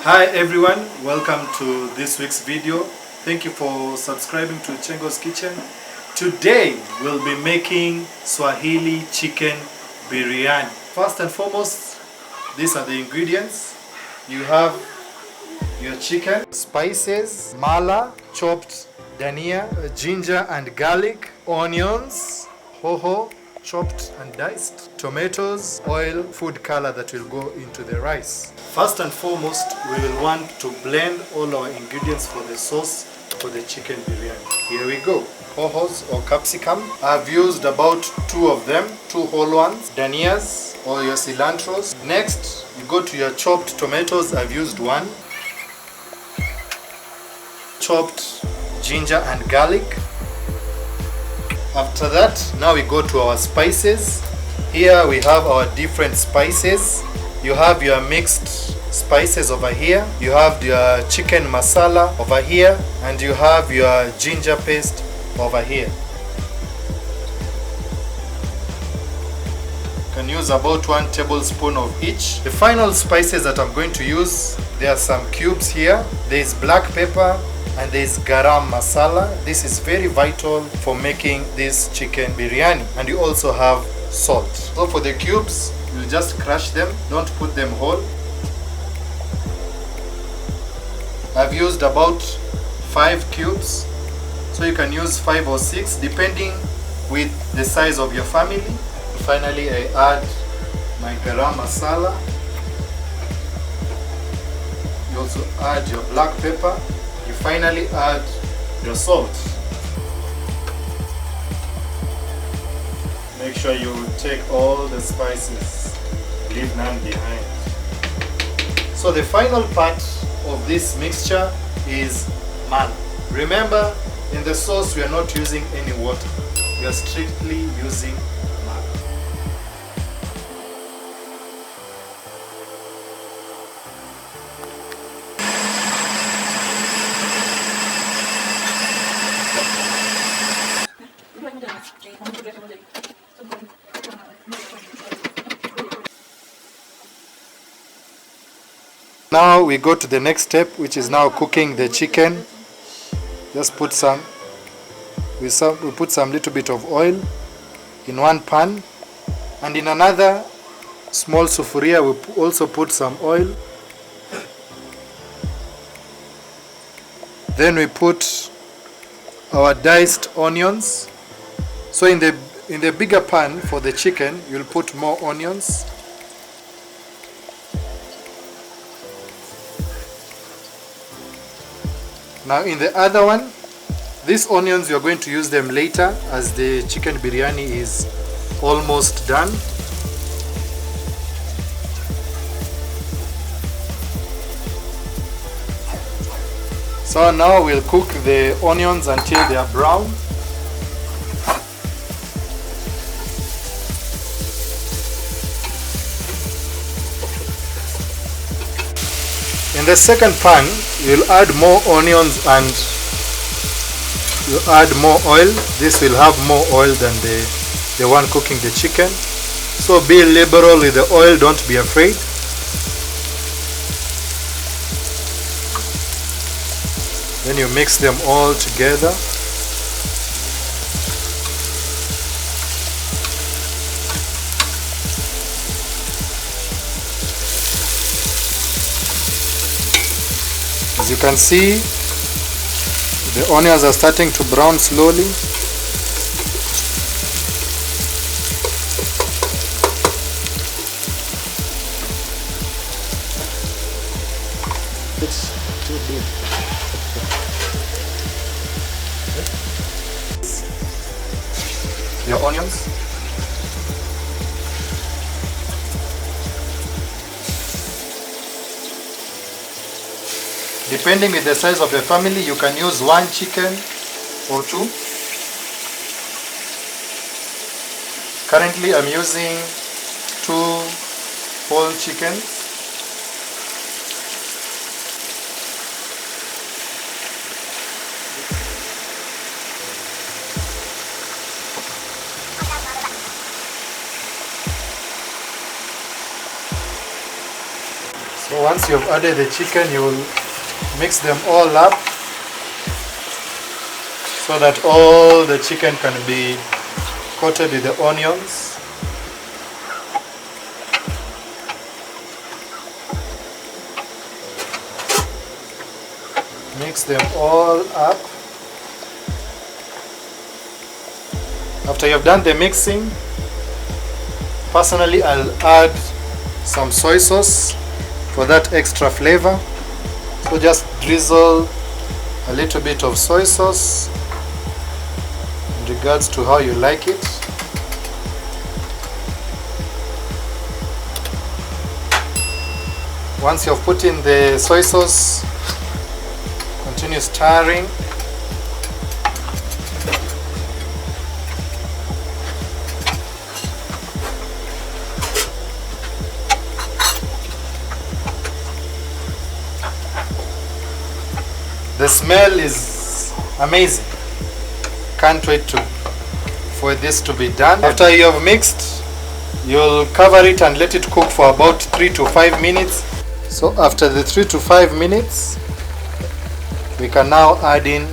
Hi everyone, welcome to this week's video. Thank you for subscribing to Kyengo's Kitchen. Today we'll be making Swahili chicken biryani. First and foremost, these are the ingredients. You have your chicken, spices, mala, chopped dhania, ginger and garlic, onions, hoho, chopped and diced, tomatoes, oil, food color that will go into the rice. First and foremost, we will want to blend all our ingredients for the sauce for the chicken biryani. Here we go. Hohos or capsicum. I've used about 2 of them, 2 whole ones. Dhanias or your cilantros. Next, you go to your chopped tomatoes. I've used 1. Chopped ginger and garlic. After that, now we go to our spices. Here we have our different spices. You have your mixed spices over here. You have your chicken masala over here. And you have your ginger paste over here. You can use about 1 tablespoon of each. The final spices that I'm going to use, there are some cubes here. There is black pepper and there is Garam masala. This is very vital for making this chicken biryani. And you also have salt. So for the cubes, you just crush them, don't put them whole. I've used about 5 cubes, so you can use 5 or 6 depending with the size of your family. Finally, I add my Garam masala. You also add your black pepper. You finally add your salt. Make sure you take all the spices, leave none behind. So the final part of this mixture is mala. Remember, in the sauce we are not using any water. We are strictly using mala. Now we go to the next step, which is now cooking the chicken. Just put we put some little bit of oil in one pan, and in another small sufuria we also put some oil. Then we put our diced onions. So in the bigger pan for the chicken, you'll put more onions. Now in the other one, these onions you're going to use them later as the chicken biryani is almost done. So now we'll cook the onions until they are brown. In the second pan, you'll add more onions and you add more oil. This will have more oil than the one cooking the chicken. So be liberal with the oil, don't be afraid. Then you mix them all together. As you can see, the onions are starting to brown slowly. It's too deep. Your onions. Depending with the size of your family, you can use 1 chicken or 2. Currently I'm using 2 whole chickens. So once you've added the chicken, you will mix them all up so that all the chicken can be coated with the onions. Mix them all up. After you've done the mixing, personally I'll add some soy sauce for that extra flavor. So just drizzle a little bit of soy sauce in regards to how you like it. Once you've put in the soy sauce, continue stirring. The smell is amazing. Can't wait for this to be done. After you have mixed, you'll cover it and let it cook for about 3 to 5 minutes. So after the 3 to 5 minutes, we can now add in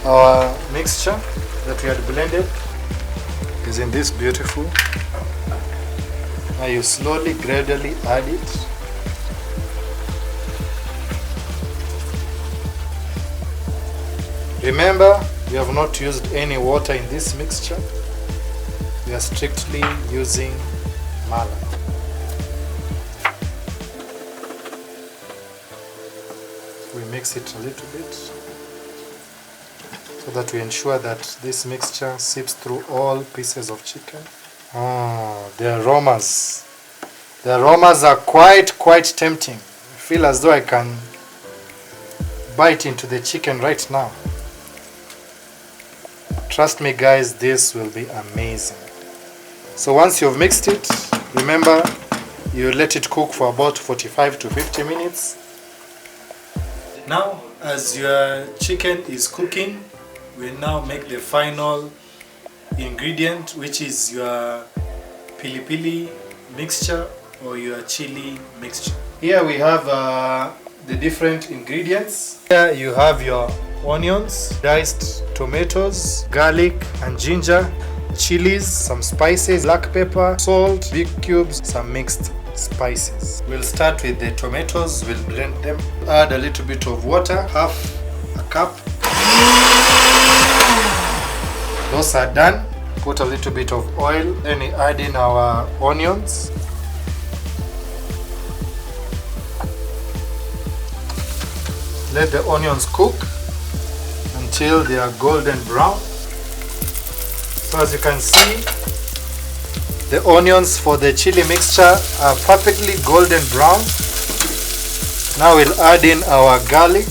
our mixture that we had blended. Isn't this beautiful? Now you slowly, gradually add it. Remember, we have not used any water in this mixture. We are strictly using mala. We mix it a little bit so that we ensure that this mixture seeps through all pieces of chicken. Oh, the aromas. The aromas are quite tempting. I feel as though I can bite into the chicken right now. Trust me guys, this will be amazing. So once you've mixed it, remember you let it cook for about 45 to 50 minutes. Now as your chicken is cooking, we now make the final ingredient, which is your pili-pili mixture or your chili mixture. Here we have the different ingredients. Here you have your onions, diced tomatoes, garlic and ginger, chilies, some spices, black pepper, salt, big cubes, some mixed spices. We'll start with the tomatoes. We'll blend them. Add a little bit of water, half a cup. Those are done. Put a little bit of oil. Then we add in our onions. Let the onions cook until they are golden brown. So as you can see, the onions for the chili mixture are perfectly golden brown. Now we'll add in our garlic.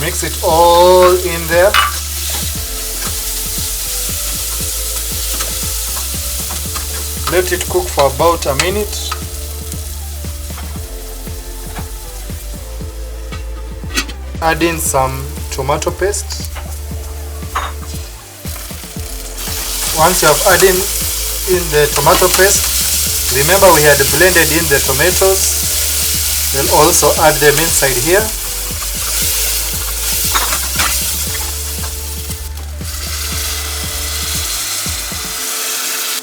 Mix it all in there. Let it cook for about a minute. Add in some tomato paste. Once you have added in the tomato paste, remember we had blended in the tomatoes. We'll also add them inside here.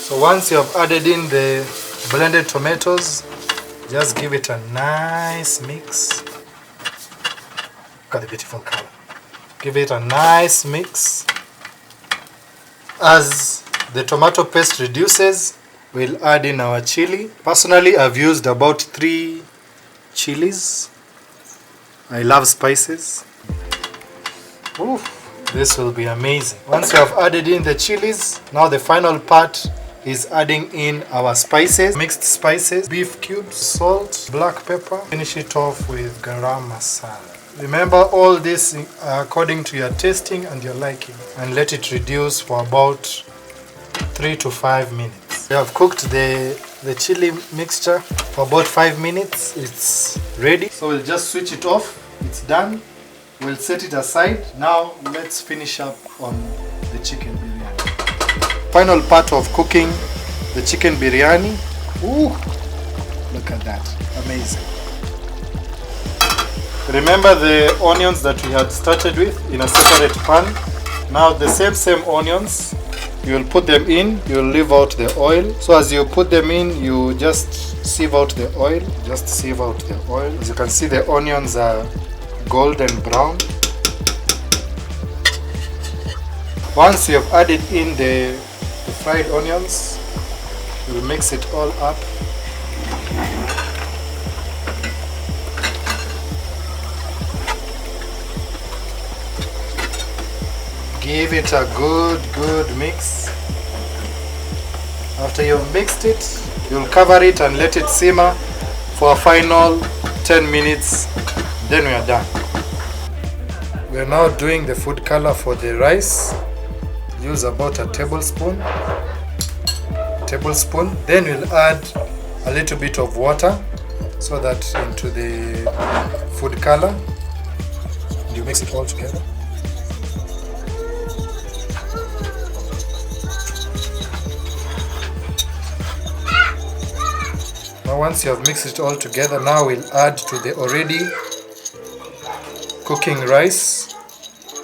So once you have added in the blended tomatoes, just give it a nice mix. Look at the beautiful color. Give it a nice mix. As the tomato paste reduces, we'll add in our chili. Personally, I've used about 3 chilies. I love spices. Oof, this will be amazing. Once you have added in the chilies, now the final part is adding in our spices. Mixed spices, beef cubes, salt, black pepper. Finish it off with garam masala. Remember, all this according to your tasting and your liking, and let it reduce for about 3 to 5 minutes. We have cooked the chili mixture for about 5 minutes. It's ready. So we'll just switch it off. It's done. We'll set it aside. Now let's finish up on the chicken biryani. Final part of cooking the chicken biryani. Ooh, Look at that, amazing. Remember the onions that we had started with in a separate pan. Now the same onions, you will put them in, you will leave out the oil. So as you put them in, you just sieve out the oil, As you can see, the onions are golden brown. Once you have added in the fried onions, you'll mix it all up. Give it a good mix. After you've mixed it, you'll cover it and let it simmer for a final 10 minutes. Then we are done. We are now doing the food color for the rice. Use about a tablespoon. Then we'll add a little bit of water so that into the food color. You mix it all together. Now once you have mixed it all together, now we'll add to the already cooking rice.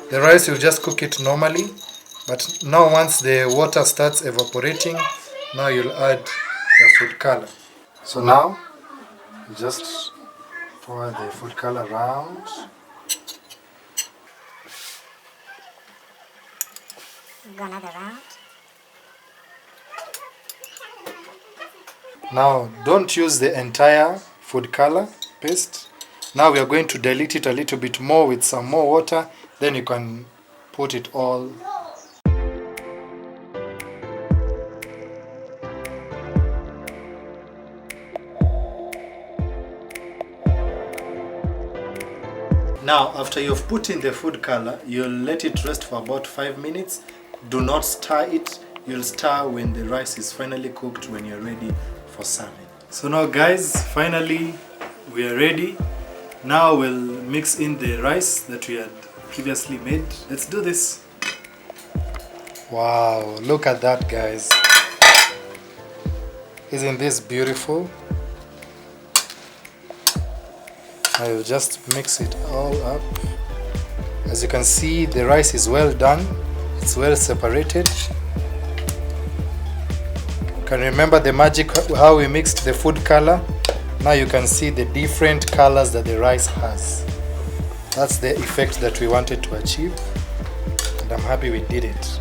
The rice, you'll just cook it normally, but now once the water starts evaporating, now you'll add the food color. So now just pour the food color around. Go another round. Now don't use the entire food color paste. Now we are going to dilute it a little bit more with some more water, then you can put it all. Now after you've put in the food color, you'll let it rest for about 5 minutes. Do not stir it. You'll stir when the rice is finally cooked, when you're ready for serving. So now guys, finally we are ready. Now we'll mix in the rice that we had previously made. Let's do this. Wow, look at that guys. Isn't this beautiful? I will just mix it all up. As you can see, the rice is well done. It's well separated. Can remember the magic how we mixed the food color. Now you can see the different colors that the rice has. That's the effect that we wanted to achieve, and I'm happy we did it.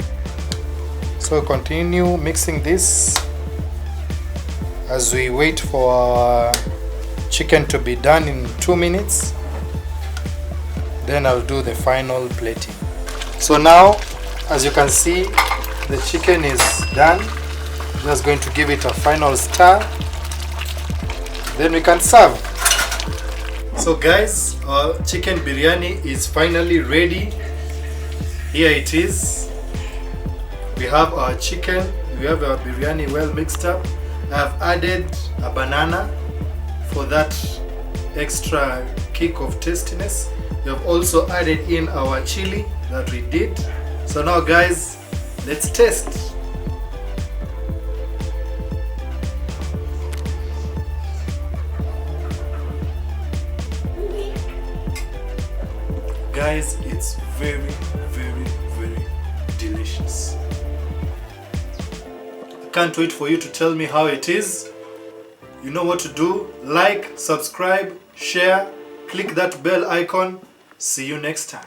So continue mixing this as we wait for our chicken to be done in 2 minutes. Then I'll do the final plating. So now, as you can see, the chicken is done. Just going to give it a final stir, then we can serve. So guys, our chicken biryani is finally ready. Here it is. We have our chicken, we have our biryani well mixed up. I have added a banana for that extra kick of tastiness. We have also added in our chili that we did. So now guys, let's taste. Guys, it's very delicious. I can't wait for you to tell me how it is. You know what to do. Like, subscribe, share, click that bell icon. See you next time.